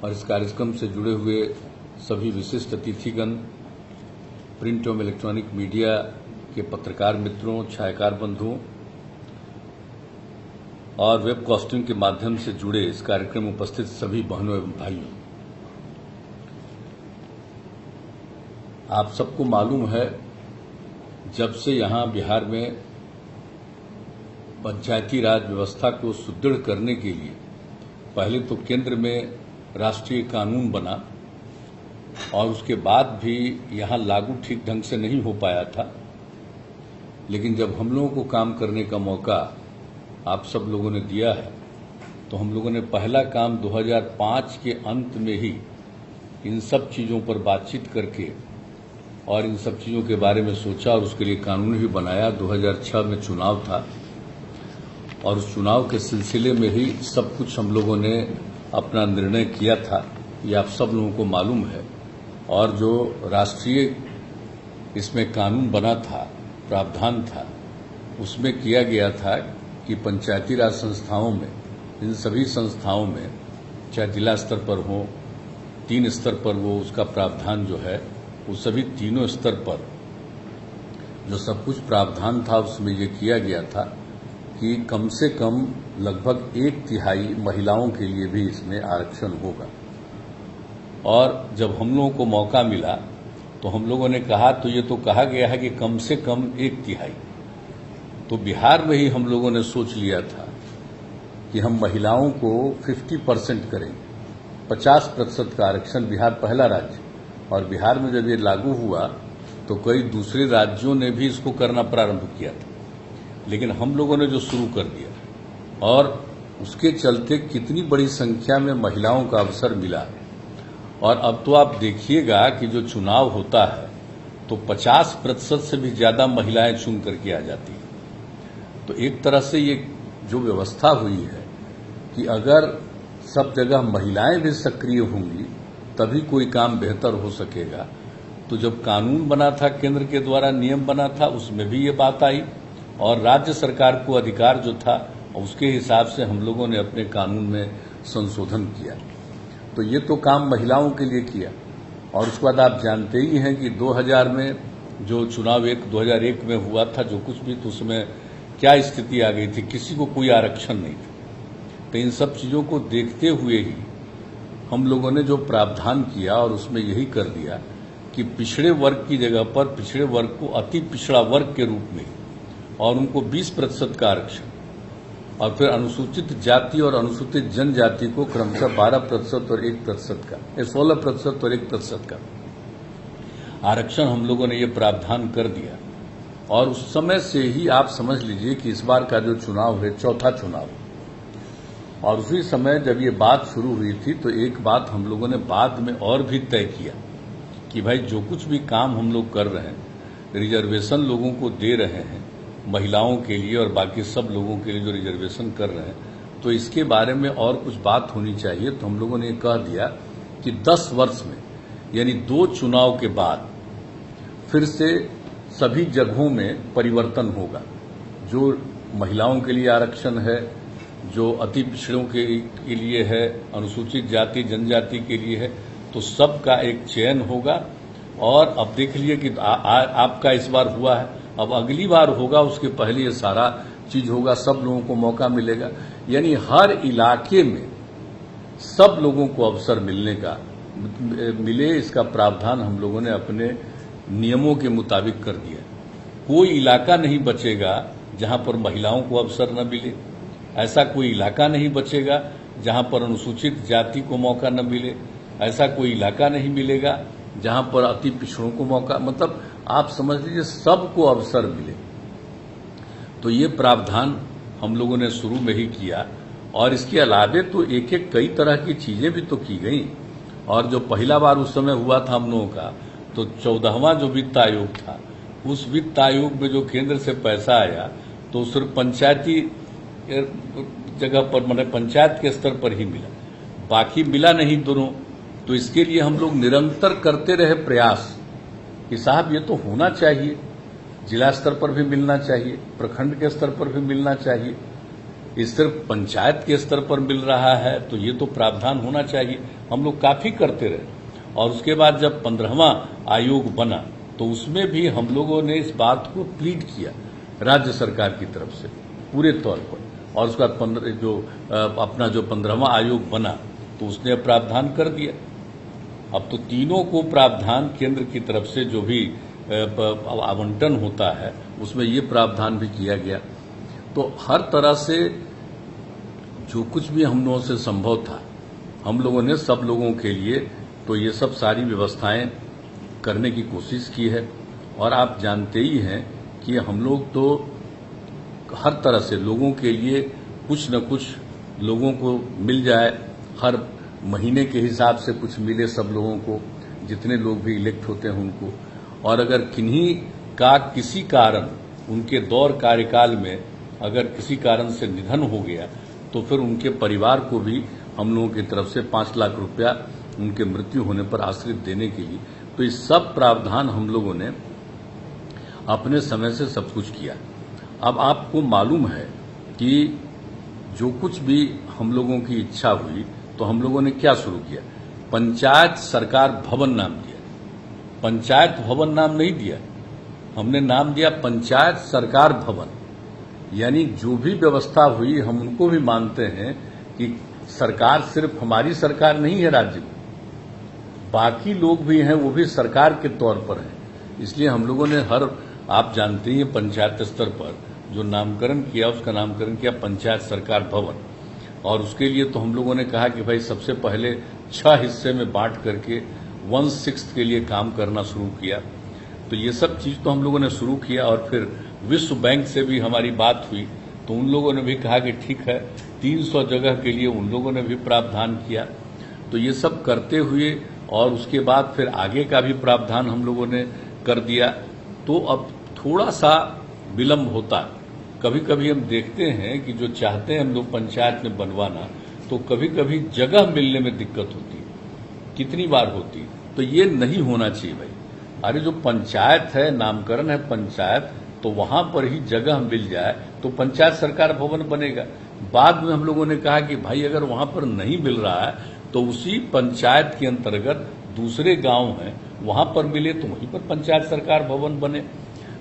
और इस कार्यक्रम से जुड़े हुए सभी विशिष्ट अतिथिगण, प्रिंट एवं इलेक्ट्रॉनिक मीडिया के पत्रकार मित्रों, छायाकार बंधुओं और वेबकास्टिंग के माध्यम से जुड़े इस कार्यक्रम में उपस्थित सभी बहनों एवं भाइयों, आप सबको मालूम है, जब से यहां बिहार में पंचायती राज व्यवस्था को सुदृढ़ करने के लिए पहले तो केंद्र में राष्ट्रीय कानून बना और उसके बाद भी यहां लागू ठीक ढंग से नहीं हो पाया था। लेकिन जब हम लोगों को काम करने का मौका आप सब लोगों ने दिया है, तो हम लोगों ने पहला काम 2005 के अंत में ही इन सब चीजों पर बातचीत करके और इन सब चीजों के बारे में सोचा और उसके लिए कानून भी बनाया। 2006 में चुनाव था और उस चुनाव के सिलसिले में ही सब कुछ हम लोगों ने अपना निर्णय किया था, ये आप सब लोगों को मालूम है। और जो राष्ट्रीय इसमें कानून बना था, प्रावधान था, उसमें किया गया था कि पंचायती राज संस्थाओं में, इन सभी संस्थाओं में, चाहे जिला स्तर पर हो, 3 स्तर पर वो उसका प्रावधान जो है, वो सभी तीनों स्तर पर जो सब कुछ प्रावधान था उसमें ये किया गया था कि कम से कम लगभग 1/3 महिलाओं के लिए भी इसमें आरक्षण होगा। और जब हम लोगों को मौका मिला तो हम लोगों ने कहा, तो ये तो कहा गया है कि कम से कम 1/3, तो बिहार में ही हम लोगों ने सोच लिया था कि हम महिलाओं को 50% करेंगे, 50% का आरक्षण। बिहार पहला राज्य, और बिहार में जब ये लागू हुआ तो कई दूसरे राज्यों ने भी इसको करना प्रारंभ किया था, लेकिन हम लोगों ने जो शुरू कर दिया और उसके चलते कितनी बड़ी संख्या में महिलाओं का अवसर मिला। और अब तो आप देखिएगा कि जो चुनाव होता है तो 50% से भी ज्यादा महिलाएं चुन करके आ जाती हैं। तो एक तरह से ये जो व्यवस्था हुई है कि अगर सब जगह महिलाएं भी सक्रिय होंगी तभी कोई काम बेहतर हो सकेगा। तो जब कानून बना था, केंद्र के द्वारा नियम बना था, उसमें भी ये बात आई और राज्य सरकार को अधिकार जो था उसके हिसाब से हम लोगों ने अपने कानून में संशोधन किया। तो ये तो काम महिलाओं के लिए किया। और उसके बाद आप जानते ही हैं कि 2000 में जो चुनाव 2001 में हुआ था, जो कुछ भी, तो उसमें क्या स्थिति आ गई थी, किसी को कोई आरक्षण नहीं था। तो इन सब चीजों को देखते हुए ही हम लोगों ने जो प्रावधान किया और उसमें यही कर दिया कि पिछड़े वर्ग की जगह पर पिछड़े वर्ग को अति पिछड़ा वर्ग के रूप में और उनको 20% का आरक्षण, और फिर अनुसूचित जाति और अनुसूचित जनजाति को क्रमशः 12% और 1% का, 16% और 1% का आरक्षण हम लोगों ने ये प्रावधान कर दिया। और उस समय से ही आप समझ लीजिए कि इस बार का जो चुनाव है, चौथा चुनाव। और उसी समय जब ये बात शुरू हुई थी तो एक बात हम लोगों ने बाद में और भी तय किया कि भाई जो कुछ भी काम हम लोग कर रहे हैं, रिजर्वेशन लोगों को दे रहे हैं, महिलाओं के लिए और बाकी सब लोगों के लिए जो रिजर्वेशन कर रहे हैं, तो इसके बारे में और कुछ बात होनी चाहिए। तो हम लोगों ने कह दिया कि 10 वर्ष में, यानी 2 चुनाव के बाद फिर से सभी जगहों में परिवर्तन होगा। जो महिलाओं के लिए आरक्षण है, जो अति पिछड़ों के लिए है, अनुसूचित जाति जनजाति के लिए है, तो सबका एक चयन होगा। और अब देख लीजिए कि आपका इस बार हुआ है, अब अगली बार होगा, उसके पहले ये सारा चीज होगा, सब लोगों को मौका मिलेगा। यानी हर इलाके में सब लोगों को अवसर मिले, इसका प्रावधान हम लोगों ने अपने नियमों के मुताबिक कर दिया। कोई इलाका नहीं बचेगा जहां पर महिलाओं को अवसर न मिले, ऐसा कोई इलाका नहीं बचेगा जहां पर अनुसूचित जाति को मौका न मिले, ऐसा कोई इलाका नहीं मिलेगा जहां पर अति पिछड़ों को मौका, मतलब आप समझ लीजिए सबको अवसर मिले। तो ये प्रावधान हम लोगों ने शुरू में ही किया। और इसके अलावे तो एक एक कई तरह की चीजें भी तो की गई। और जो पहला बार उस समय हुआ था हम लोगों का, तो 14वां जो वित्त आयोग था, उस वित्त आयोग में जो केंद्र से पैसा आया तो सिर्फ पंचायती जगह पर, मतलब पंचायत के स्तर पर ही मिला, बाकी मिला नहीं दोनों। तो इसके लिए हम लोग निरंतर करते रहे प्रयास कि साहब ये तो होना चाहिए, जिला स्तर पर भी मिलना चाहिए, प्रखंड के स्तर पर भी मिलना चाहिए। ये सिर्फ पंचायत के स्तर पर मिल रहा है, तो ये तो प्रावधान होना चाहिए। हम लोग काफी करते रहे और उसके बाद जब 15वां आयोग बना तो उसमें भी हम लोगों ने इस बात को प्लीड किया राज्य सरकार की तरफ से पूरे तौर पर, और उसके बाद अपना जो 15वां आयोग बना तो उसने प्रावधान कर दिया। अब तो तीनों को प्रावधान केंद्र की तरफ से जो भी आवंटन होता है उसमें ये प्रावधान भी किया गया। तो हर तरह से जो कुछ भी हम लोगों से संभव था हम लोगों ने सब लोगों के लिए तो ये सब सारी व्यवस्थाएं करने की कोशिश की है। और आप जानते ही हैं कि हम लोग तो हर तरह से लोगों के लिए कुछ न कुछ लोगों को मिल जाए, हर महीने के हिसाब से कुछ मिले सब लोगों को, जितने लोग भी इलेक्ट होते हैं उनको। और अगर किन्हीं का किसी कारण उनके दौर कार्यकाल में अगर किसी कारण से निधन हो गया तो फिर उनके परिवार को भी हम लोगों की तरफ से 5 लाख रुपया उनके मृत्यु होने पर आश्रित देने के लिए, तो ये सब प्रावधान हम लोगों ने अपने समय से सब कुछ किया। अब आपको मालूम है कि जो कुछ भी हम लोगों की इच्छा हुई तो हम लोगों ने क्या शुरू किया, पंचायत सरकार भवन नाम दिया। पंचायत भवन नाम नहीं दिया, हमने नाम दिया पंचायत सरकार भवन। यानी जो भी व्यवस्था हुई हम उनको भी मानते हैं कि सरकार सिर्फ हमारी सरकार नहीं है राज्य में, बाकी लोग भी हैं वो भी सरकार के तौर पर हैं। इसलिए हम लोगों ने आप जानते हैं पंचायत स्तर पर जो नामकरण किया उसका नामकरण किया पंचायत सरकार भवन। और उसके लिए तो हम लोगों ने कहा कि भाई सबसे पहले 6 हिस्से में बांट करके 1/6 के लिए काम करना शुरू किया। तो ये सब चीज तो हम लोगों ने शुरू किया। और फिर विश्व बैंक से भी हमारी बात हुई तो उन लोगों ने भी कहा कि ठीक है 300 जगह के लिए उन लोगों ने भी प्रावधान किया। तो ये सब करते हुए और उसके बाद फिर आगे का भी प्रावधान हम लोगों ने कर दिया। तो अब थोड़ा सा विलंब होता, कभी कभी हम देखते हैं कि जो चाहते हैं हम लोग पंचायत में बनवाना तो कभी कभी जगह मिलने में दिक्कत होती है, कितनी बार होती है। तो ये नहीं होना चाहिए भाई। अरे जो पंचायत है, नामकरण है पंचायत, तो वहां पर ही जगह मिल जाए तो पंचायत सरकार भवन बनेगा। बाद में हम लोगों ने कहा कि भाई अगर वहां पर नहीं मिल रहा है तो उसी पंचायत के अंतर्गत दूसरे गांव हैं वहां पर मिले तो वहीं पर पंचायत सरकार भवन बने।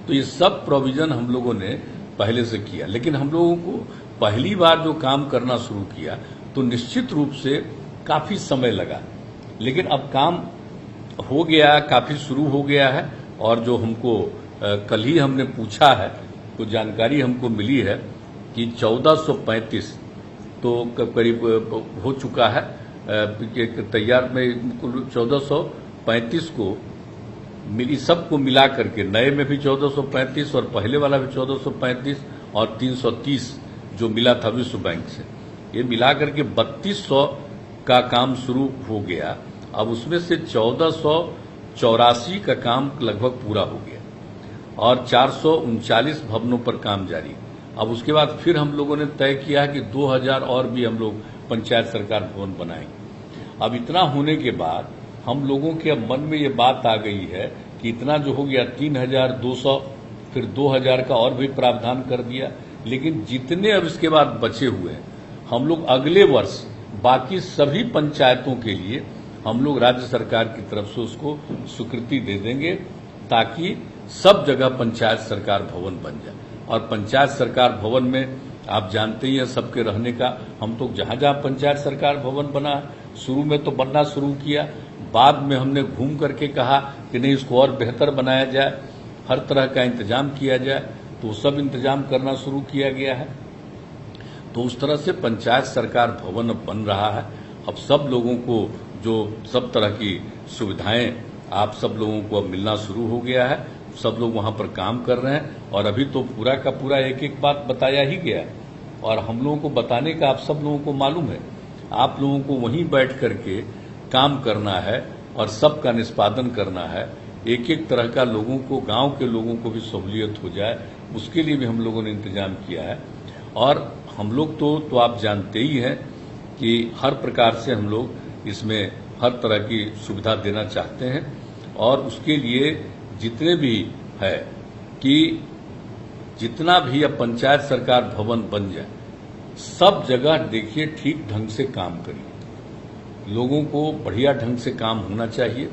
तो ये सब प्रोविजन हम लोगों ने पहले से किया। लेकिन हम लोगों को पहली बार जो काम करना शुरू किया तो निश्चित रूप से काफी समय लगा, लेकिन अब काम हो गया, काफी शुरू हो गया है। और जो हमको कल ही हमने पूछा है तो जानकारी हमको मिली है कि 1435 तो करीब हो चुका है, तैयार में 1435 को मिली, सबको मिला करके नए में भी 1435 और पहले वाला भी 1435 और 330 जो मिला था विश्व बैंक से, ये मिला करके 3200 का काम शुरू हो गया। अब उसमें से 1484 का काम लगभग पूरा हो गया और 439 भवनों पर काम जारी। अब उसके बाद फिर हम लोगों ने तय किया कि 2000 और भी हम लोग पंचायत सरकार भवन बनाएंगे। अब इतना होने के बाद हम लोगों के अब मन में ये बात आ गई है कि इतना जो हो गया 3200, फिर 2000 का और भी प्रावधान कर दिया। लेकिन जितने अब इसके बाद बचे हुए हैं हम लोग अगले वर्ष बाकी सभी पंचायतों के लिए हम लोग राज्य सरकार की तरफ से उसको स्वीकृति दे देंगे ताकि सब जगह पंचायत सरकार भवन बन जाए। और पंचायत सरकार भवन में आप जानते ही हैं सबके रहने का, हम तो जहां जहां पंचायत सरकार भवन बना शुरू में तो बनना शुरू किया, बाद में हमने घूम करके कहा कि नहीं इसको और बेहतर बनाया जाए, हर तरह का इंतजाम किया जाए, तो सब इंतजाम करना शुरू किया गया है। तो उस तरह से पंचायत सरकार भवन अब बन रहा है। अब सब लोगों को जो सब तरह की सुविधाएं आप सब लोगों को अब मिलना शुरू हो गया है, सब लोग वहां पर काम कर रहे हैं। और अभी तो पूरा का पूरा एक एक बात बताया ही गया और हम लोगों को बताने का आप सब लोगों को मालूम है। आप लोगों को वहीं बैठ करके काम करना है और सबका निष्पादन करना है। एक एक तरह का लोगों को, गांव के लोगों को भी सहूलियत हो जाए, उसके लिए भी हम लोगों ने इंतजाम किया है। और हम लोग तो आप जानते ही हैं कि हर प्रकार से हम लोग इसमें हर तरह की सुविधा देना चाहते हैं। और उसके लिए जितने भी है कि जितना भी अब पंचायत सरकार भवन बन जाए, सब जगह देखिए ठीक ढंग से काम करिए, लोगों को बढ़िया ढंग से काम होना चाहिए,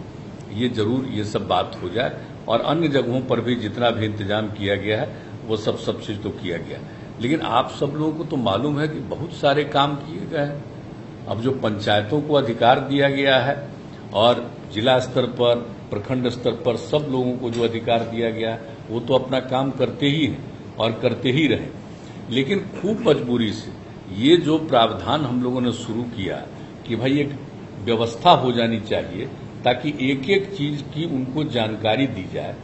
ये जरूर ये सब बात हो जाए। और अन्य जगहों पर भी जितना भी इंतजाम किया गया है वो सब चीज तो किया गया, लेकिन आप सब लोगों को तो मालूम है कि बहुत सारे काम किए गए हैं। अब जो पंचायतों को अधिकार दिया गया है और जिला स्तर पर, प्रखंड स्तर पर सब लोगों को जो अधिकार दिया गया है वो तो अपना काम करते ही हैं और करते ही रहे। लेकिन खूब मजबूरी से ये जो प्रावधान हम लोगों ने शुरू किया कि भाई एक व्यवस्था हो जानी चाहिए ताकि एक एक चीज की उनको जानकारी दी जाए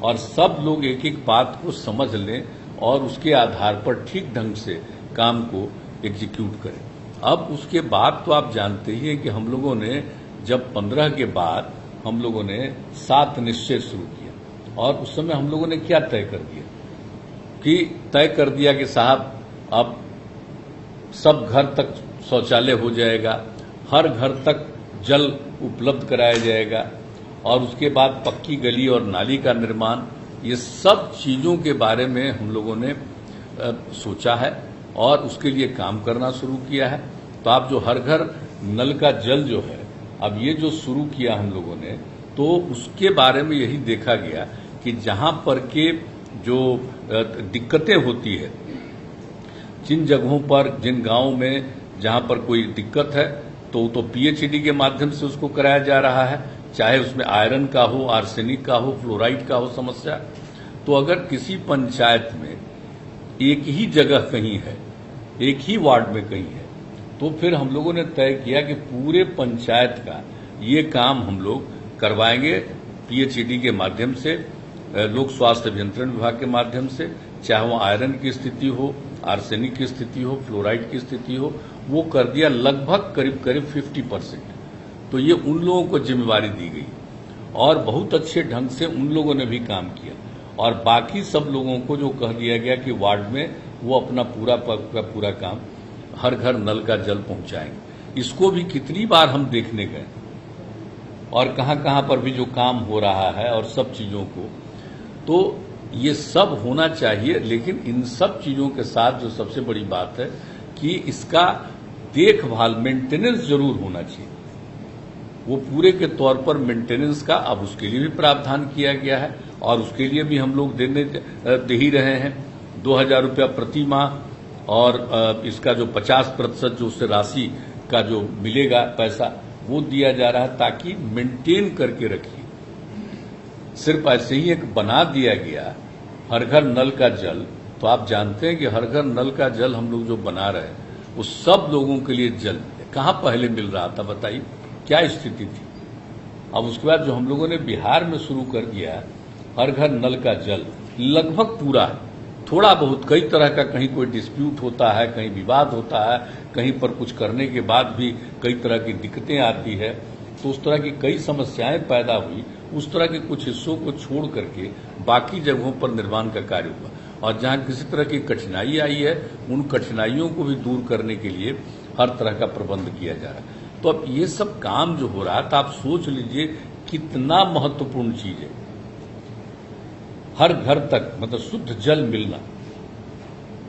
और सब लोग एक एक बात को समझ लें और उसके आधार पर ठीक ढंग से काम को एग्जीक्यूट करें। अब उसके बाद तो आप जानते ही हैं कि हम लोगों ने जब 15 के बाद हम लोगों ने 7 निश्चय शुरू किया और उस समय हम लोगों ने क्या तय कर दिया कि साहब अब सब घर तक शौचालय हो जाएगा, हर घर तक जल उपलब्ध कराया जाएगा और उसके बाद पक्की गली और नाली का निर्माण, ये सब चीजों के बारे में हम लोगों ने सोचा है और उसके लिए काम करना शुरू किया है। तो आप जो हर घर नल का जल जो है अब ये जो शुरू किया हम लोगों ने, तो उसके बारे में यही देखा गया कि जहां पर के जो दिक्कतें होती है, जिन जगहों पर, जिन गांवों में जहां पर कोई दिक्कत है तो पीएचईडी के माध्यम से उसको कराया जा रहा है, चाहे उसमें आयरन का हो, आर्सेनिक का हो, फ्लोराइड का हो समस्या। तो अगर किसी पंचायत में एक ही जगह कहीं है, एक ही वार्ड में कहीं है, तो फिर हम लोगों ने तय किया कि पूरे पंचायत का ये काम हम लोग करवाएंगे पीएचईडी के माध्यम से, लोक स्वास्थ्य अभियंत्रण विभाग के माध्यम से, चाहे वो आयरन की स्थिति हो, आर्सेनिक की स्थिति हो, फ्लोराइड की स्थिति हो, वो कर दिया लगभग करीब 50%। तो ये उन लोगों को जिम्मेवारी दी गई और बहुत अच्छे ढंग से उन लोगों ने भी काम किया और बाकी सब लोगों को जो कह दिया गया कि वार्ड में वो अपना पूरा काम हर घर नल का जल पहुंचाएंगे। इसको भी कितनी बार हम देखने गए और कहां पर भी जो काम हो रहा है और सब चीजों को, तो ये सब होना चाहिए। लेकिन इन सब चीजों के साथ जो सबसे बड़ी बात है कि इसका देखभाल, मेंटेनेंस जरूर होना चाहिए। वो पूरे के तौर पर मेंटेनेंस का अब उसके लिए भी प्रावधान किया गया है और उसके लिए भी हम लोग दे ही रहे हैं 2000 रुपया प्रति माह और इसका जो 50% जो उससे राशि का जो मिलेगा पैसा वो दिया जा रहा है ताकि मेंटेन करके रखिए। सिर्फ ऐसे ही एक बना दिया गया हर घर नल का जल, तो आप जानते हैं कि हर घर नल का जल हम लोग जो बना रहे हैं वो सब लोगों के लिए जल कहां पहले मिल रहा था, बताइए क्या स्थिति थी। अब उसके बाद जो हम लोगों ने बिहार में शुरू कर दिया हर घर नल का जल, लगभग पूरा है। थोड़ा बहुत कई तरह का कहीं कोई डिस्प्यूट होता है, कहीं विवाद होता है, कहीं पर कुछ करने के बाद भी कई तरह की दिक्कतें आती है, तो उस तरह की कई समस्याएं पैदा हुई। उस तरह के कुछ हिस्सों को छोड़ करके बाकी जगहों पर निर्माण का कार्य हुआ और जहां किसी तरह की कठिनाई आई है उन कठिनाइयों को भी दूर करने के लिए हर तरह का प्रबंध किया जा रहा है। तो अब ये सब काम जो हो रहा है तो आप सोच लीजिए कितना महत्वपूर्ण चीज है हर घर तक मतलब शुद्ध जल मिलना,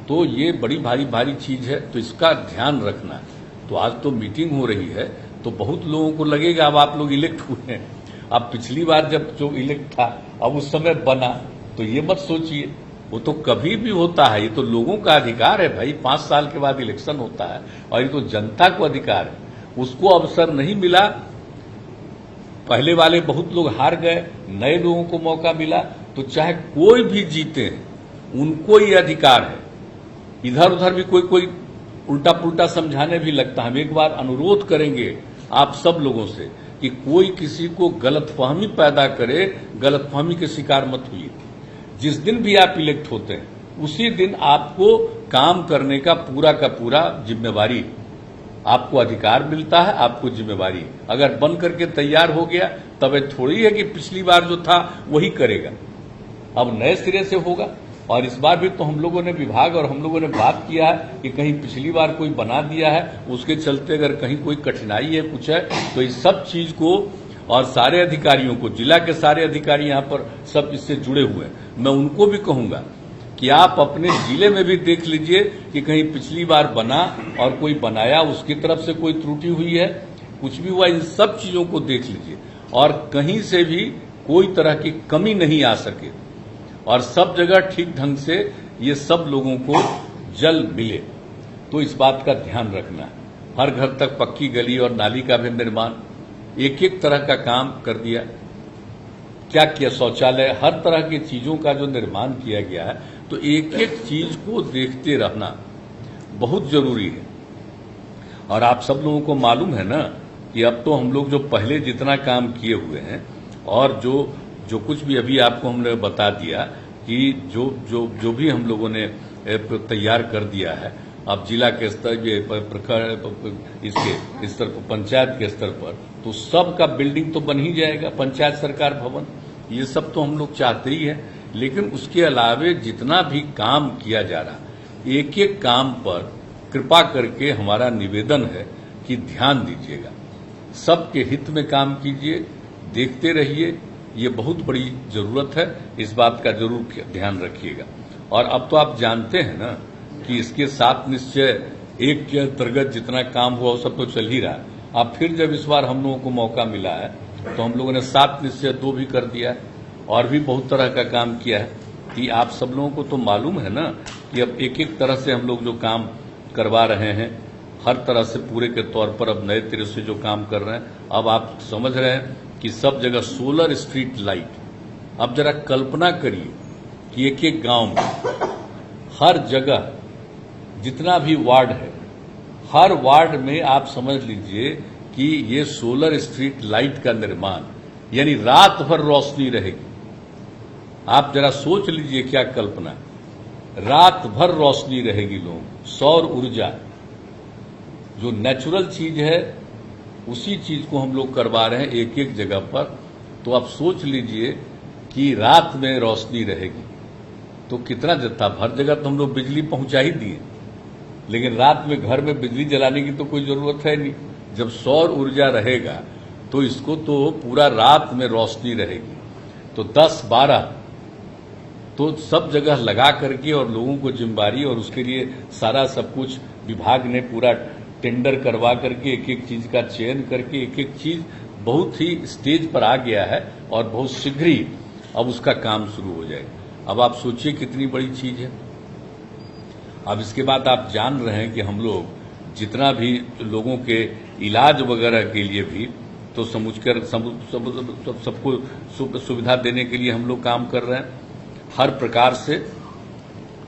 तो ये बड़ी भारी चीज है। तो इसका ध्यान रखना है। तो आज तो मीटिंग हो रही है तो बहुत लोगों को लगेगा अब आप लोग इलेक्ट हुए हैं, अब पिछली बार जब जो इलेक्ट था अब उस समय बना, तो ये मत सोचिए, वो तो कभी भी होता है, ये तो लोगों का अधिकार है भाई। 5 साल के बाद इलेक्शन होता है और ये तो जनता को अधिकार है। उसको अवसर नहीं मिला, पहले वाले बहुत लोग हार गए, नए लोगों को मौका मिला, तो चाहे कोई भी जीते उनको ये अधिकार है। इधर उधर भी कोई उल्टा पुल्टा समझाने भी लगता है। हम एक बार अनुरोध करेंगे आप सब लोगों से कि कोई किसी को गलतफहमी पैदा करे, गलतफहमी के शिकार मत हुई। जिस दिन भी आप इलेक्ट होते हैं उसी दिन आपको काम करने का पूरा जिम्मेवारी, आपको अधिकार मिलता है, आपको जिम्मेवारी। अगर बन करके तैयार हो गया तब ये थोड़ी है कि पिछली बार जो था वही करेगा, अब नए सिरे से होगा। और इस बार भी तो हम लोगों ने विभाग और हम लोगों ने बात किया है कि कहीं पिछली बार कोई बना दिया है, उसके चलते अगर कहीं कोई कठिनाई है, कुछ है, तो इस सब चीज को और सारे अधिकारियों को, जिला के सारे अधिकारी यहाँ पर सब इससे जुड़े हुए हैं, मैं उनको भी कहूंगा कि आप अपने जिले में भी देख लीजिए कि कहीं पिछली बार बना और कोई बनाया उसकी तरफ से कोई त्रुटि हुई है, कुछ भी हुआ, इन सब चीजों को देख लीजिए और कहीं से भी कोई तरह की कमी नहीं आ सके और सब जगह ठीक ढंग से ये सब लोगों को जल मिले। तो इस बात का ध्यान रखना है। हर घर तक पक्की गली और नाली का भी निर्माण, एक एक तरह का काम कर दिया। क्या किया? शौचालय, हर तरह की चीजों का जो निर्माण किया गया है। तो एक एक चीज को देखते रहना बहुत जरूरी है। और आप सब लोगों को मालूम है ना कि अब तो हम लोग जो पहले जितना काम किए हुए हैं और जो कुछ भी अभी आपको हमने बता दिया कि जो भी हम लोगों ने तैयार कर दिया है, अब जिला के स्तर इसके स्तर पर, पंचायत के स्तर पर, तो सबका बिल्डिंग तो बन ही जाएगा, पंचायत सरकार भवन, ये सब तो हम लोग चाहते ही है। लेकिन उसके अलावे जितना भी काम किया जा रहा, एक एक काम पर कृपा करके हमारा निवेदन है कि ध्यान दीजिएगा, सबके हित में काम कीजिए, देखते रहिए, ये बहुत बड़ी जरूरत है, इस बात का जरूर ध्यान रखिएगा। और अब तो आप जानते हैं ना कि इसके 7 निश्चय 1 के अंतर्गत जितना काम हुआ वो सब तो चल ही रहा है। अब फिर जब इस बार हम लोगों को मौका मिला है तो हम लोगों ने 7 निश्चय 2 भी कर दिया है और भी बहुत तरह का काम किया है। कि आप सब लोगों को तो मालूम है ना कि अब एक एक तरह से हम लोग जो काम करवा रहे हैं, हर तरह से पूरे के तौर पर अब नए तरह से जो काम कर रहे हैं। अब आप समझ रहे हैं कि सब जगह सोलर स्ट्रीट लाइट। अब जरा कल्पना करिए कि एक एक गांव में, हर जगह जितना भी वार्ड है, हर वार्ड में आप समझ लीजिए कि ये सोलर स्ट्रीट लाइट का निर्माण, यानी रात भर रोशनी रहेगी। आप जरा सोच लीजिए क्या कल्पना, रात भर रोशनी रहेगी। लोग सौर ऊर्जा जो नेचुरल चीज है उसी चीज को हम लोग करवा रहे हैं एक एक जगह पर। तो आप सोच लीजिए कि रात में रोशनी रहेगी तो कितना जत्था, हर जगह तो हम लोग बिजली पहुंचा ही दिए, लेकिन रात में घर में बिजली जलाने की तो कोई जरूरत है नहीं। जब सौर ऊर्जा रहेगा तो इसको तो पूरा रात में रोशनी रहेगी। तो 10-12 तो सब जगह लगा करके और लोगों को जिम्मेदारी, और उसके लिए सारा सब कुछ विभाग ने पूरा टेंडर करवा करके एक एक चीज का चयन करके एक एक चीज बहुत ही स्टेज पर आ गया है और बहुत शीघ्र ही अब उसका काम शुरू हो जाएगा। अब आप सोचिए कितनी बड़ी चीज है। अब इसके बाद आप जान रहे हैं कि हम लोग जितना भी लोगों के इलाज वगैरह के लिए भी तो समझकर सबको सुविधा देने के लिए हम लोग काम कर रहे हैं। हर प्रकार से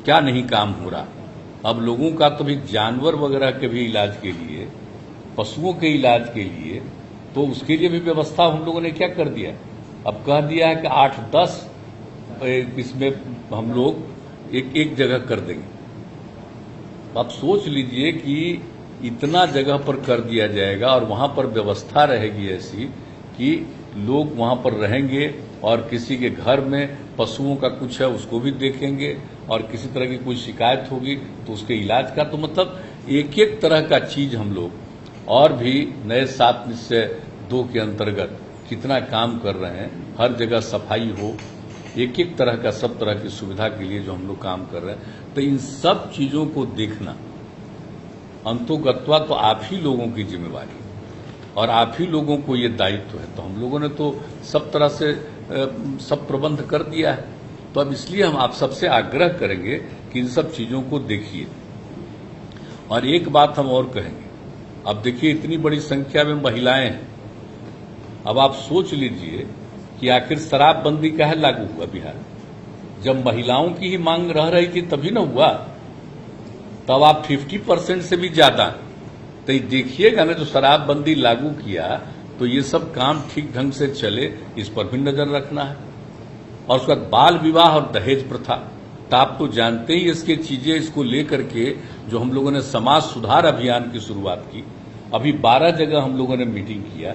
क्या नहीं काम हो रहा। अब लोगों का तो भी जानवर वगैरह के भी इलाज के लिए, पशुओं के इलाज के लिए, तो उसके लिए भी व्यवस्था हम लोगों ने क्या कर दिया, अब कह दिया है कि 8-10 इसमें हम लोग एक जगह कर देंगे। आप सोच लीजिए कि इतना जगह पर कर दिया जाएगा और वहां पर व्यवस्था रहेगी ऐसी कि लोग वहां पर रहेंगे और किसी के घर में पशुओं का कुछ है उसको भी देखेंगे और किसी तरह की कोई शिकायत होगी तो उसके इलाज का, तो मतलब एक एक तरह का चीज हम लोग और भी नए 7 निश्चय 2 के अंतर्गत कितना काम कर रहे हैं। हर जगह सफाई हो, एक एक तरह का सब तरह की सुविधा के लिए जो हम लोग काम कर रहे हैं। तो इन सब चीजों को देखना अंतोगत्वा तो आप ही लोगों की जिम्मेवारी और आप ही लोगों को ये दायित्व है। तो हम लोगों ने तो सब तरह से सब प्रबंध कर दिया है। तो अब इसलिए हम आप सबसे आग्रह करेंगे कि इन सब चीजों को देखिए। और एक बात हम और कहेंगे, अब देखिए इतनी बड़ी संख्या में महिलाएं हैं। अब आप सोच लीजिए कि आखिर शराबबंदी काहे लागू हुआ बिहार में? जब महिलाओं की ही मांग रह रही थी तभी न हुआ। तब आप 50% से भी ज्यादा तो देखिएगा ना, जो शराबबंदी लागू किया तो ये सब काम ठीक ढंग से चले, इस पर भी नजर रखना है। और उसके बाद बाल विवाह और दहेज प्रथा, तो आप तो जानते ही इसके चीजें, इसको लेकर के जो हम लोगों ने समाज सुधार अभियान की शुरुआत की, अभी 12 जगह हम लोगों ने मीटिंग किया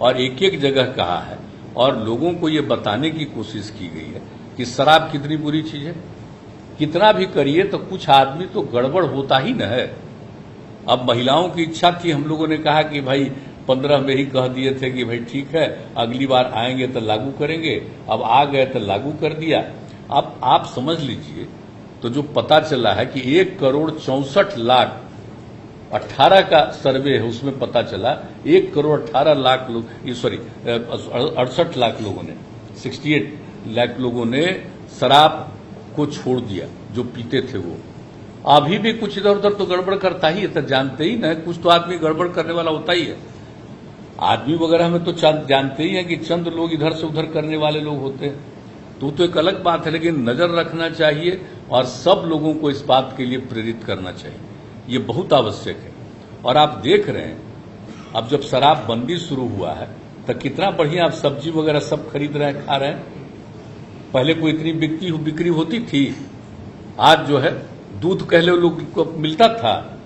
और एक एक जगह कहा है और लोगों को ये बताने की कोशिश की गई है कि शराब कितनी बुरी चीज है। कितना भी करिए तो कुछ आदमी तो गड़बड़ होता ही न है। अब महिलाओं की इच्छा थी, हम लोगों ने कहा कि भाई 15 में ही कह दिए थे कि भाई ठीक है अगली बार आएंगे तो लागू करेंगे। अब आ गए तो लागू कर दिया। अब आप समझ लीजिए तो जो पता चला है कि 1,64,00,000 18 का सर्वे है, उसमें पता चला 1,18,00,000 लोग, 68 लाख लोगों ने, 68 लाख लोगों ने शराब को छोड़ दिया जो पीते थे। वो अभी भी कुछ इधर उधर तो गड़बड़ करता ही है, तो जानते ही ना, कुछ तो आदमी गड़बड़ करने वाला होता ही है। आदमी वगैरह में तो जानते ही है कि चंद लोग इधर से उधर करने वाले लोग होते हैं, तो एक अलग बात है। लेकिन नजर रखना चाहिए और सब लोगों को इस बात के लिए प्रेरित करना चाहिए, ये बहुत आवश्यक है। और आप देख रहे हैं अब जब शराब बंदी शुरू हुआ है तो कितना बढ़िया आप सब्जी वगैरह सब खरीद रहे हैं, खा रहे हैं। पहले कोई इतनी बिक्री होती थी, आज जो है दूध कहले लोग को मिलता था।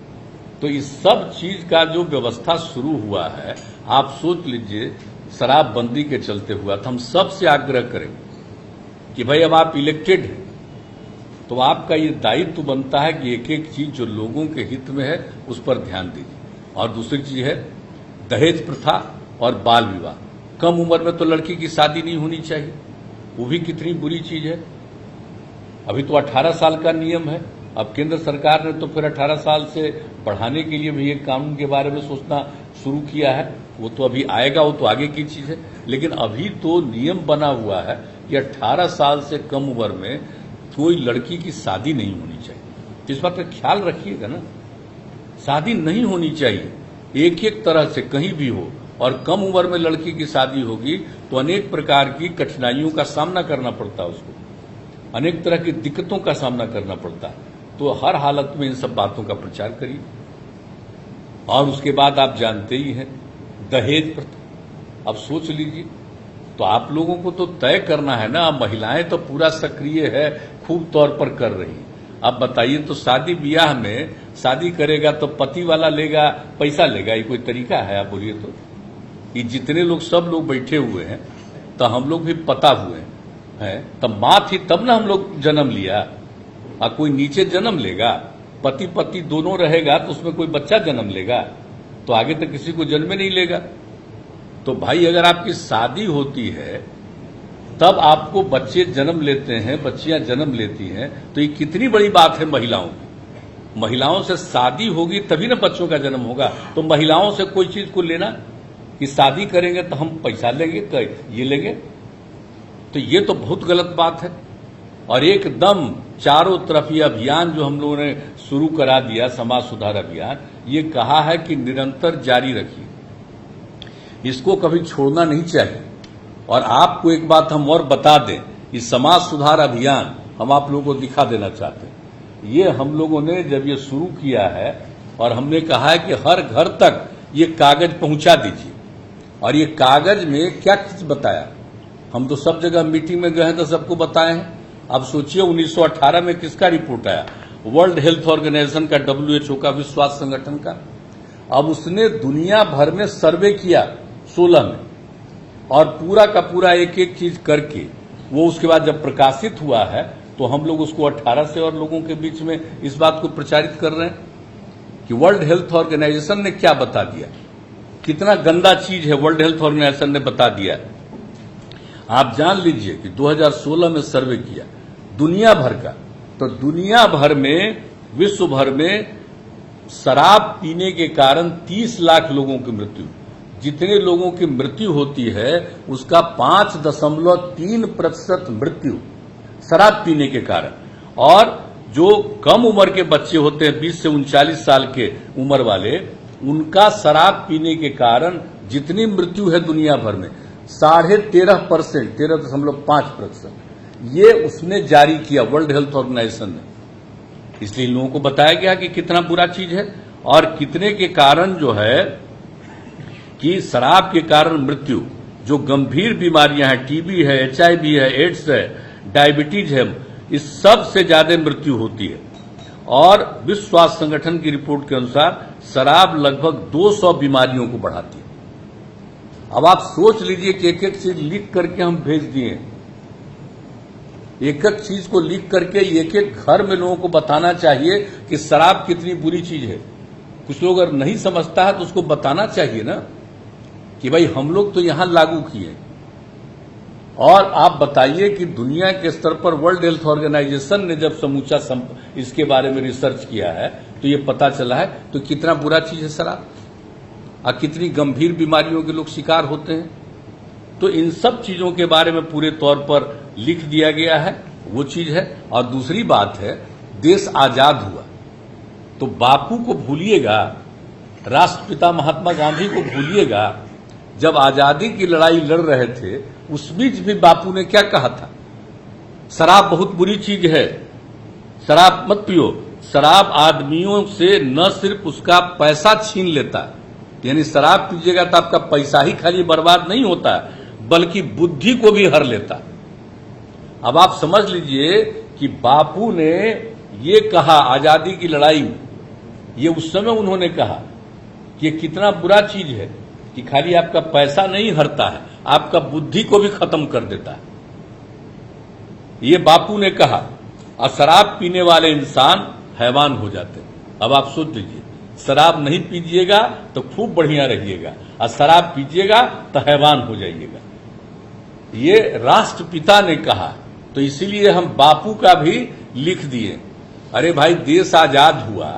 तो इस सब चीज का जो व्यवस्था शुरू हुआ है, आप सोच लीजिए शराब बंदी के चलते हुआ। तो हम सबसे आग्रह करें कि भाई अब आप इलेक्टेड हैं तो आपका ये दायित्व बनता है कि एक एक चीज जो लोगों के हित में है उस पर ध्यान दीजिए। और दूसरी चीज है दहेज प्रथा और बाल विवाह। कम उम्र में तो लड़की की शादी नहीं होनी चाहिए, वो भी कितनी बुरी चीज है। अभी तो 18 साल का नियम है, अब केंद्र सरकार ने तो फिर 18 साल से बढ़ाने के लिए भी एक कानून के बारे में सोचना शुरू किया है। वो तो अभी आएगा, वो तो आगे की चीज है। लेकिन अभी तो नियम बना हुआ है कि 18 साल से कम उम्र में कोई लड़की की शादी नहीं होनी चाहिए। इस बात का ख्याल रखिएगा ना, शादी नहीं होनी चाहिए एक एक तरह से कहीं भी हो। और कम उम्र में लड़की की शादी होगी तो अनेक प्रकार की कठिनाइयों का सामना करना पड़ता है उसको, अनेक तरह की दिक्कतों का सामना करना पड़ता है। तो हर हालत में इन सब बातों का प्रचार करिए। और उसके बाद आप जानते ही हैं दहेज प्रथा। अब सोच लीजिए, तो आप लोगों को तो तय करना है ना। महिलाएं तो पूरा सक्रिय है, खूब तौर पर कर रही। अब बताइए, तो शादी ब्याह में शादी करेगा तो पति वाला लेगा, पैसा लेगा, ये कोई तरीका है? आप बोलिए तो। ये जितने लोग सब लोग बैठे हुए हैं तो हम लोग भी पता हुए हैं, तब माँ थी तब ना हम लोग जन्म लिया। और कोई नीचे जन्म लेगा, पति पति दोनों रहेगा तो उसमें कोई बच्चा जन्म लेगा? तो आगे तक किसी को जन्म नहीं लेगा। तो भाई अगर आपकी शादी होती है तब आपको बच्चे जन्म लेते हैं, बच्चियां जन्म लेती हैं, तो ये कितनी बड़ी बात है महिलाओं की। महिलाओं से शादी होगी तभी ना बच्चों का जन्म होगा। तो महिलाओं से कोई चीज को लेना कि शादी करेंगे तो हम पैसा लेंगे, ये लेंगे, तो ये तो बहुत गलत बात है। और एकदम चारों तरफ ये अभियान जो हम लोगों ने शुरू करा दिया, समाज सुधार अभियान, ये कहा है कि निरंतर जारी रखिए, इसको कभी छोड़ना नहीं चाहिए। और आपको एक बात हम और बता दें, इस समाज सुधार अभियान हम आप लोगों को दिखा देना चाहते हैं। ये हम लोगों ने जब ये शुरू किया है और हमने कहा है कि हर घर तक ये कागज पहुंचा दीजिए। और ये कागज में क्या चीज बताया, हम तो सब जगह मीटिंग में गए हैं तो सबको बताए हैं। अब सोचिए 1918 में किसका रिपोर्ट आया? वर्ल्ड हेल्थ ऑर्गेनाइजेशन का, WHO का, विश्व स्वास्थ्य संगठन का। अब उसने दुनिया भर में सर्वे किया 16 में, और पूरा का पूरा एक एक चीज करके वो उसके बाद जब प्रकाशित हुआ है तो हम लोग उसको 18 से और लोगों के बीच में इस बात को प्रचारित कर रहे हैं कि वर्ल्ड हेल्थ ऑर्गेनाइजेशन ने क्या बता दिया, कितना गंदा चीज है वर्ल्ड हेल्थ ऑर्गेनाइजेशन ने बता दिया। आप जान लीजिए कि 2016 में सर्वे किया दुनिया भर का, तो दुनिया भर में, विश्व भर में शराब पीने के कारण 30 लाख लोगों की मृत्यु। जितने लोगों की मृत्यु होती है उसका 5.3% मृत्यु शराब पीने के कारण। और जो कम उम्र के बच्चे होते हैं, 20 से 39 साल के उम्र वाले, उनका शराब पीने के कारण जितनी मृत्यु है दुनिया भर में 13.5%, 13.5%, ये उसने जारी किया वर्ल्ड हेल्थ ऑर्गेनाइजेशन ने। इसलिए लोगों को बताया गया कि कितना बुरा चीज है और कितने के कारण जो है कि शराब के कारण मृत्यु, जो गंभीर बीमारियां हैं, टीबी है, HIV है, एड्स है, डायबिटीज है, इस सब से ज्यादा मृत्यु होती है। और विश्व स्वास्थ्य संगठन की रिपोर्ट के अनुसार शराब लगभग 200 बीमारियों को बढ़ाती है। अब आप सोच लीजिए कि एक एक चीज लिख करके हम भेज दिए, एक एक चीज को लिख करके एक एक घर में लोगों को बताना चाहिए कि शराब कितनी बुरी चीज है। कुछ लोग अगर नहीं समझता है तो उसको बताना चाहिए ना कि भाई हम लोग तो यहां लागू किए, और आप बताइए कि दुनिया के स्तर पर वर्ल्ड हेल्थ ऑर्गेनाइजेशन ने जब समूचा इसके बारे में रिसर्च किया है तो ये पता चला है तो कितना बुरा चीज है शराब और कितनी गंभीर बीमारियों के लोग शिकार होते हैं। तो इन सब चीजों के बारे में पूरे तौर पर लिख दिया गया है, वो चीज है। और दूसरी बात है, देश आजाद हुआ तो बापू को भूलिएगा, राष्ट्रपिता महात्मा गांधी को भूलिएगा। जब आजादी की लड़ाई लड़ रहे थे उस बीच भी बापू ने क्या कहा था, शराब बहुत बुरी चीज है, शराब मत पियो। शराब आदमियों से न सिर्फ उसका पैसा छीन लेता है, यानी शराब पीजिएगा तो आपका पैसा ही खाली बर्बाद नहीं होता है बल्कि बुद्धि को भी हर लेता है। अब आप समझ लीजिए कि बापू ने ये कहा आजादी की लड़ाई में, ये उस समय उन्होंने कहा कि ये कितना बुरा चीज है कि खाली आपका पैसा नहीं हरता है, आपका बुद्धि को भी खत्म कर देता है, ये बापू ने कहा। और शराब पीने वाले इंसान हैवान हो जाते हैं। अब आप सोच लीजिए, शराब नहीं पीजिएगा तो खूब बढ़िया रहिएगा और शराब पीजिएगा तो हैवान हो जाइएगा। ये राष्ट्रपिता ने कहा, तो इसीलिए हम बापू का भी लिख दिए। अरे भाई, देश आजाद हुआ,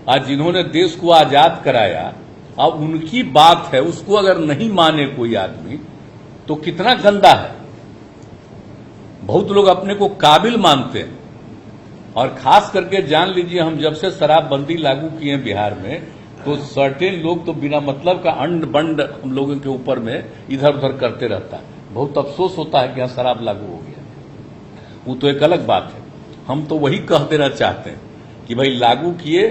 आज जिन्होंने देश को आजाद कराया, अब उनकी बात है, उसको अगर नहीं माने कोई आदमी तो कितना गंदा है। बहुत लोग अपने को काबिल मानते हैं और खास करके जान लीजिए, हम जब से शराबबंदी लागू किए हैं बिहार में तो सर्टेन लोग तो बिना मतलब का अंड बंड हम लोगों के ऊपर में इधर उधर करते रहता है। बहुत अफसोस होता है कि यहाँ शराब लागू हो गया, वो तो एक अलग बात है। हम तो वही कह देना चाहते हैं कि भाई लागू किए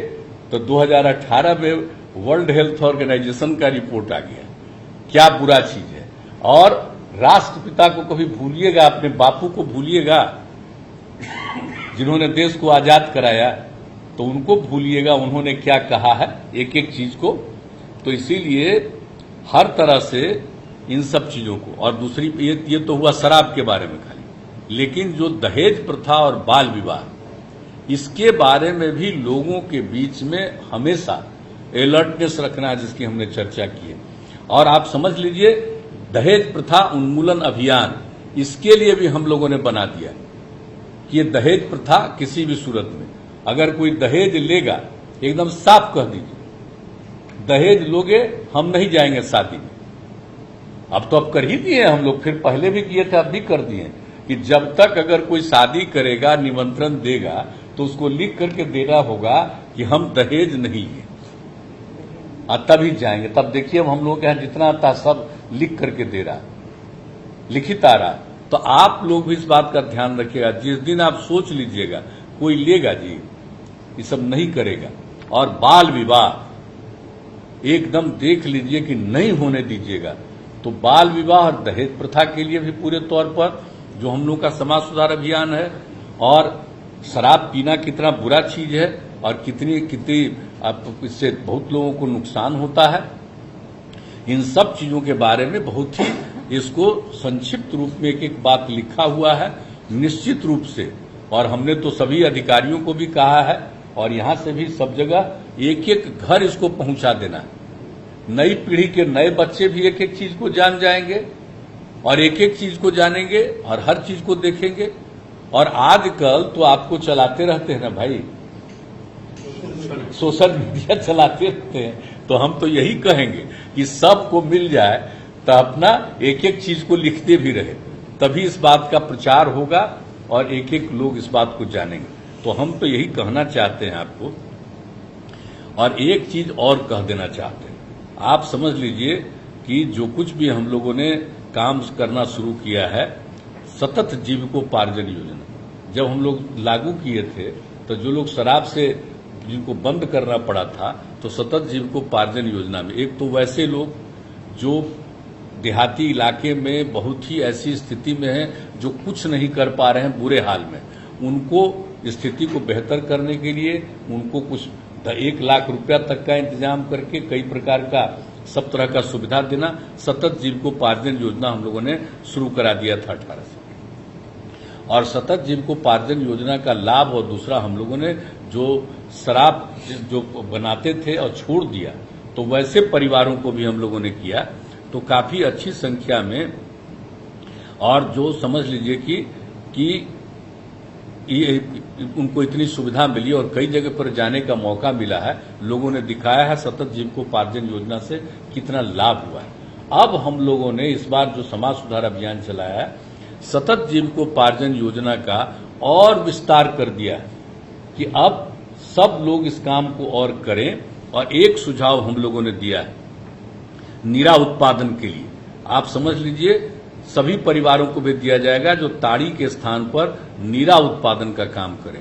तो 2018 में वर्ल्ड हेल्थ ऑर्गेनाइजेशन का रिपोर्ट आ गया, क्या बुरा चीज है। और राष्ट्रपिता को कभी भूलिएगा, अपने बापू को भूलिएगा जिन्होंने देश को आजाद कराया, तो उनको भूलिएगा उन्होंने क्या कहा है एक एक चीज को। तो इसीलिए हर तरह से इन सब चीजों को, और दूसरी ये तो हुआ शराब के बारे में खाली, लेकिन जो दहेज प्रथा और बाल विवाह, इसके बारे में भी लोगों के बीच में हमेशा अलर्टनेस रखना है, जिसकी हमने चर्चा की है। और आप समझ लीजिए, दहेज प्रथा उन्मूलन अभियान, इसके लिए भी हम लोगों ने बना दिया कि ये दहेज प्रथा किसी भी सूरत में अगर कोई दहेज लेगा, एकदम साफ कह दीजिए, दहेज लोगे हम नहीं जाएंगे शादी में। अब तो अब कर ही दिए हम लोग, फिर पहले भी किए थे, अब भी कर दिए कि जब तक अगर कोई शादी करेगा, निमंत्रण देगा, तो उसको लिख करके देना होगा कि हम दहेज नहीं है, और तभी जाएंगे। तब देखिए अब हम लोग के यहाँ जितना आता सब लिख करके दे रहा, लिखित आ रहा। तो आप लोग भी इस बात का ध्यान रखिएगा, जिस दिन आप सोच लीजिएगा कोई लेगा जी, ये सब नहीं करेगा। और बाल विवाह एकदम देख लीजिए कि नहीं होने दीजिएगा। तो बाल विवाह और दहेज प्रथा के लिए भी पूरे तौर पर जो हम लोग का समाज सुधार अभियान है, और शराब पीना कितना बुरा चीज है और कितनी इससे बहुत लोगों को नुकसान होता है, इन सब चीजों के बारे में बहुत ही इसको संक्षिप्त रूप में एक एक बात लिखा हुआ है निश्चित रूप से। और हमने तो सभी अधिकारियों को भी कहा है, और यहां से भी सब जगह एक एक घर इसको पहुंचा देना है। नई पीढ़ी के नए बच्चे भी एक एक चीज को जान जाएंगे और एक एक चीज को जानेंगे और हर चीज को देखेंगे। और आजकल तो आपको चलाते रहते हैं ना भाई, सोशल मीडिया चलाते रहते हैं, तो हम तो यही कहेंगे कि सबको मिल जाए तो अपना एक एक चीज को लिखते भी रहे, तभी इस बात का प्रचार होगा और एक एक लोग इस बात को जानेंगे। तो हम तो यही कहना चाहते हैं आपको। और एक चीज और कह देना चाहते हैं, आप समझ लीजिए कि जो कुछ भी हम लोगों ने काम करना शुरू किया है, सतत जीविकोपार्जन योजना, जब हम लोग लागू किए थे तो जो लोग शराब से जिनको बंद करना पड़ा था, तो सतत जीविकोपार्जन योजना में एक तो वैसे लोग जो देहाती इलाके में बहुत ही ऐसी स्थिति में हैं जो कुछ नहीं कर पा रहे हैं, बुरे हाल में, उनको स्थिति को बेहतर करने के लिए उनको कुछ 1 लाख रुपया तक का इंतजाम करके कई प्रकार का सब तरह का सुविधा देना, सतत जीविकोपार्जन योजना हम लोगों ने शुरू करा दिया था 18 से। और सतत जीविकोपार्जन योजना का लाभ, और दूसरा हम लोगों ने जो शराब जो बनाते थे और छोड़ दिया, तो वैसे परिवारों को भी हम लोगों ने किया, तो काफी अच्छी संख्या में और जो समझ लीजिए कि ये उनको इतनी सुविधा मिली और कई जगह पर जाने का मौका मिला है, लोगों ने दिखाया है सतत जीविकोपार्जन योजना से कितना लाभ हुआ है। अब हम लोगों ने इस बार जो समाज सुधार अभियान चलाया है, सतत जीविकोपार्जन योजना का और विस्तार कर दिया है कि अब सब लोग इस काम को और करें। और एक सुझाव हम लोगों ने दिया है नीरा उत्पादन के लिए। आप समझ लीजिए सभी परिवारों को भी दिया जाएगा जो ताड़ी के स्थान पर नीरा उत्पादन का काम करें।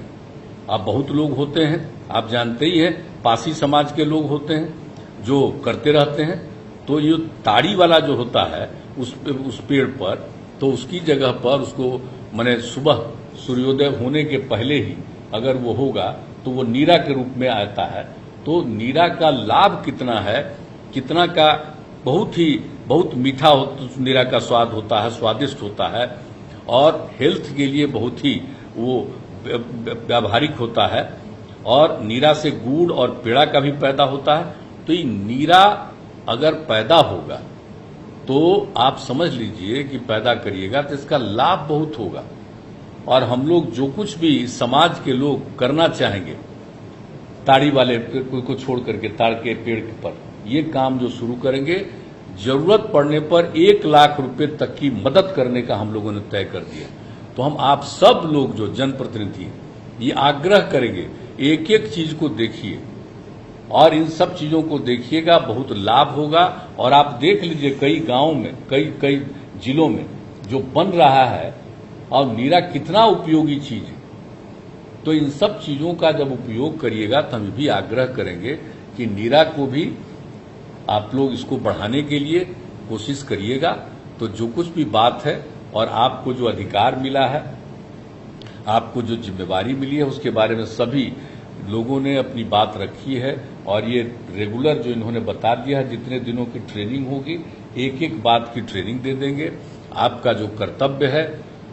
अब बहुत लोग होते हैं, आप जानते ही हैं, पासी समाज के लोग होते हैं जो करते रहते हैं। तो ये ताड़ी वाला जो होता है उस पेड़ पर, तो उसकी जगह पर उसको माने सुबह सूर्योदय होने के पहले ही अगर वो होगा तो वो नीरा के रूप में आता है। तो नीरा का लाभ कितना है, कितना का बहुत मीठा नीरा का स्वाद होता है, स्वादिष्ट होता है और हेल्थ के लिए बहुत ही वो व्यावहारिक होता है। और नीरा से गुड़ और पेड़ा का भी पैदा होता है। तो ये नीरा अगर पैदा होगा तो आप समझ लीजिए कि पैदा करिएगा तो इसका लाभ बहुत होगा। और हम लोग जो कुछ भी समाज के लोग करना चाहेंगे ताड़ी वाले को छोड़ करके, ताड़ के पेड़ पर ये काम जो शुरू करेंगे, जरूरत पड़ने पर 1 लाख रुपए तक की मदद करने का हम लोगों ने तय कर दिया। तो हम आप सब लोग जो जनप्रतिनिधि ये आग्रह करेंगे, एक एक चीज को देखिए और इन सब चीजों को देखिएगा, बहुत लाभ होगा। और आप देख लीजिए कई गांवों में, कई जिलों में जो बन रहा है और नीरा कितना उपयोगी चीज है। तो इन सब चीजों का जब उपयोग करिएगा तो हम भी आग्रह करेंगे कि नीरा को भी आप लोग इसको बढ़ाने के लिए कोशिश करिएगा। तो जो कुछ भी बात है और आपको जो अधिकार मिला है, आपको जो जिम्मेवारी मिली है, उसके बारे में सभी लोगों ने अपनी बात रखी है। और ये रेगुलर जो इन्होंने बता दिया है, जितने दिनों की ट्रेनिंग होगी, एक एक बात की ट्रेनिंग दे देंगे। आपका जो कर्तव्य है,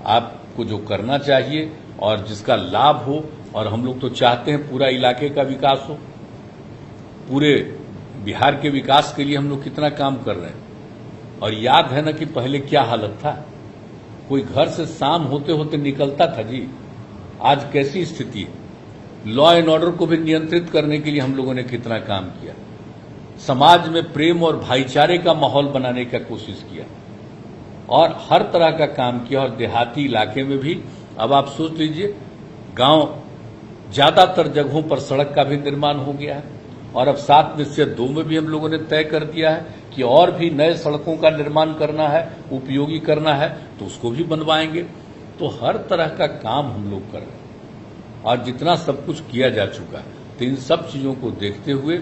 आपको जो करना चाहिए और जिसका लाभ हो। और हम लोग तो चाहते हैं पूरा इलाके का विकास हो, पूरे बिहार के विकास के लिए हम लोग कितना काम कर रहे हैं। और याद है ना कि पहले क्या हालत था, कोई घर से शाम होते होते निकलता था जी, आज कैसी स्थिति है। लॉ एंड ऑर्डर को भी नियंत्रित करने के लिए हम लोगों ने कितना काम किया, समाज में प्रेम और भाईचारे का माहौल बनाने का कोशिश किया और हर तरह का काम किया। और देहाती इलाके में भी अब आप सोच लीजिए, गांव ज्यादातर जगहों पर सड़क का भी निर्माण हो गया है। और अब 7 में से 2 में भी हम लोगों ने तय कर दिया है कि और भी नए सड़कों का निर्माण करना है, उपयोगी करना है तो उसको भी बनवाएंगे। तो हर तरह का काम हम लोग कर रहे हैं और जितना सब कुछ किया जा चुका है। तो इन सब चीजों को देखते हुए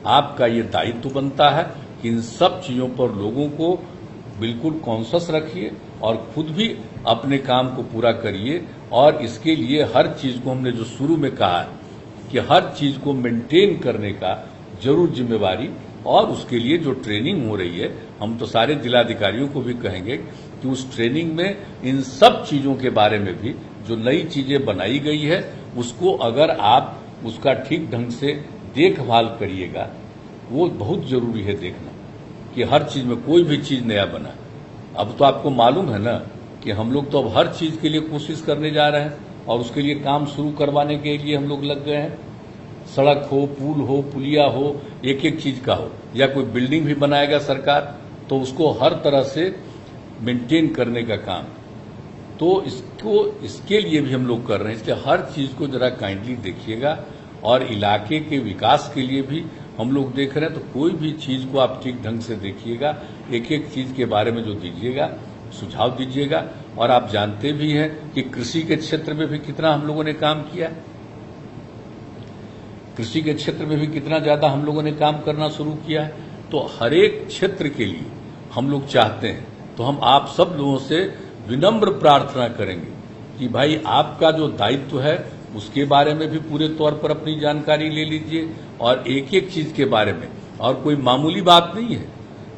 आपका ये दायित्व बनता है कि इन सब चीजों पर लोगों को बिल्कुल कॉन्शियस रखिए और खुद भी अपने काम को पूरा करिए। और इसके लिए हर चीज को हमने जो शुरू में कहा है कि हर चीज को मेंटेन करने का जरूर जिम्मेवारी, और उसके लिए जो ट्रेनिंग हो रही है, हम तो सारे जिलाधिकारियों को भी कहेंगे कि उस ट्रेनिंग में इन सब चीजों के बारे में भी जो नई चीजें बनाई गई है उसको अगर आप उसका ठीक ढंग से देखभाल करिएगा, वो बहुत जरूरी है देखना कि हर चीज में कोई भी चीज नया बना। अब तो आपको मालूम है ना कि हम लोग तो अब हर चीज के लिए कोशिश करने जा रहे हैं और उसके लिए काम शुरू करवाने के लिए हम लोग लग गए हैं। सड़क हो, पुल हो, पुलिया हो, एक एक चीज का हो, या कोई बिल्डिंग भी बनाएगा सरकार तो उसको हर तरह से मेंटेन करने का काम, तो इसके लिए भी हम लोग कर रहे हैं। इसलिए हर चीज को जरा काइंडली देखिएगा और इलाके के विकास के लिए भी हम लोग देख रहे हैं। तो कोई भी चीज को आप ठीक ढंग से देखिएगा, एक एक चीज के बारे में जो दीजिएगा सुझाव दीजिएगा। और आप जानते भी हैं कि कृषि के क्षेत्र में भी कितना हम लोगों ने काम किया, कृषि के क्षेत्र में भी कितना ज्यादा हम लोगों ने काम करना शुरू किया है। तो हर एक क्षेत्र के लिए हम लोग चाहते हैं। तो हम आप सब लोगों से विनम्र प्रार्थना करेंगे कि भाई आपका जो दायित्व है उसके बारे में भी पूरे तौर पर अपनी जानकारी ले लीजिए और एक एक चीज के बारे में। और कोई मामूली बात नहीं है,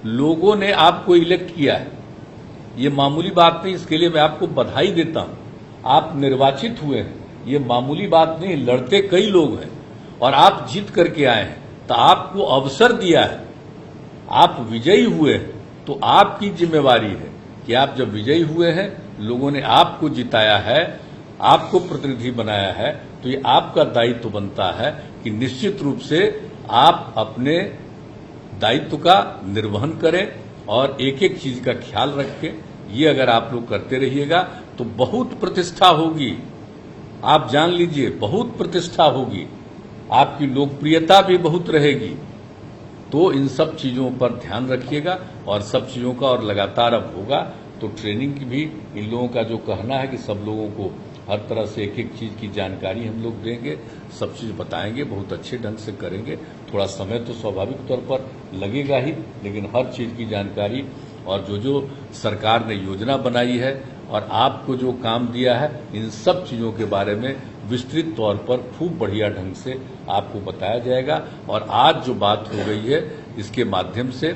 लोगों ने आपको इलेक्ट किया है, ये मामूली बात नहीं। इसके लिए मैं आपको बधाई देता हूं, आप निर्वाचित हुए हैं, ये मामूली बात नहीं। लड़ते कई लोग हैं और आप जीत करके आए हैं, तो आपको अवसर दिया है, आप विजयी हुए हैं। तो आपकी जिम्मेवारी है कि आप जब विजयी हुए हैं, लोगों ने आपको जिताया है, आपको प्रतिनिधि बनाया है, तो ये आपका दायित्व बनता है कि निश्चित रूप से आप अपने दायित्व का निर्वहन करें और एक एक चीज का ख्याल रखें। ये अगर आप लोग करते रहिएगा तो बहुत प्रतिष्ठा होगी, आप जान लीजिए बहुत प्रतिष्ठा होगी, आपकी लोकप्रियता भी बहुत रहेगी। तो इन सब चीजों पर ध्यान रखिएगा और सब चीजों का और लगातार अब होगा तो ट्रेनिंग की भी इन लोगों का जो कहना है कि सब लोगों को हर तरह से एक एक चीज की जानकारी हम लोग देंगे, सब चीज बताएंगे, बहुत अच्छे ढंग से करेंगे। थोड़ा समय तो स्वाभाविक तौर पर लगेगा ही, लेकिन हर चीज की जानकारी और जो जो सरकार ने योजना बनाई है और आपको जो काम दिया है, इन सब चीजों के बारे में विस्तृत तौर पर खूब बढ़िया ढंग से आपको बताया जाएगा। और आज जो बात हो गई है, इसके माध्यम से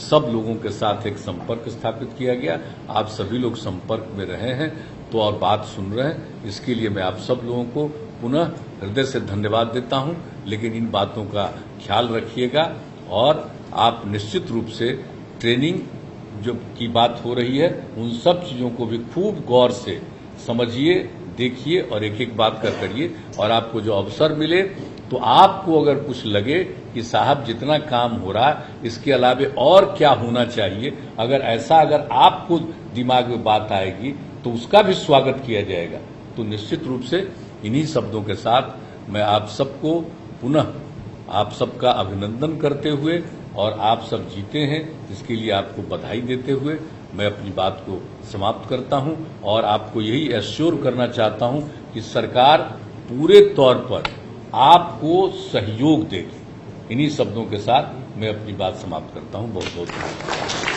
सब लोगों के साथ एक संपर्क स्थापित किया गया। आप सभी लोग संपर्क में रहे हैं तो और बात सुन रहे हैं, इसके लिए मैं आप सब लोगों को पुनः हृदय से धन्यवाद देता हूं। लेकिन इन बातों का ख्याल रखिएगा और आप निश्चित रूप से ट्रेनिंग जो की बात हो रही है, उन सब चीजों को भी खूब गौर से समझिए, देखिए और एक एक बात कर करिए। और आपको जो अवसर मिले तो आपको अगर कुछ लगे कि साहब जितना काम हो रहा है इसके अलावे और क्या होना चाहिए, अगर आपको दिमाग में बात आएगी तो उसका भी स्वागत किया जाएगा। तो निश्चित रूप से इन्हीं शब्दों के साथ मैं आप सबको पुनः आप सबका अभिनंदन करते हुए और आप सब जीते हैं इसके लिए आपको बधाई देते हुए मैं अपनी बात को समाप्त करता हूं और आपको यही एश्योर करना चाहता हूं कि सरकार पूरे तौर पर आपको सहयोग देगी। इन्हीं शब्दों के साथ मैं अपनी बात समाप्त करता हूं। बहुत बहुत धन्यवाद।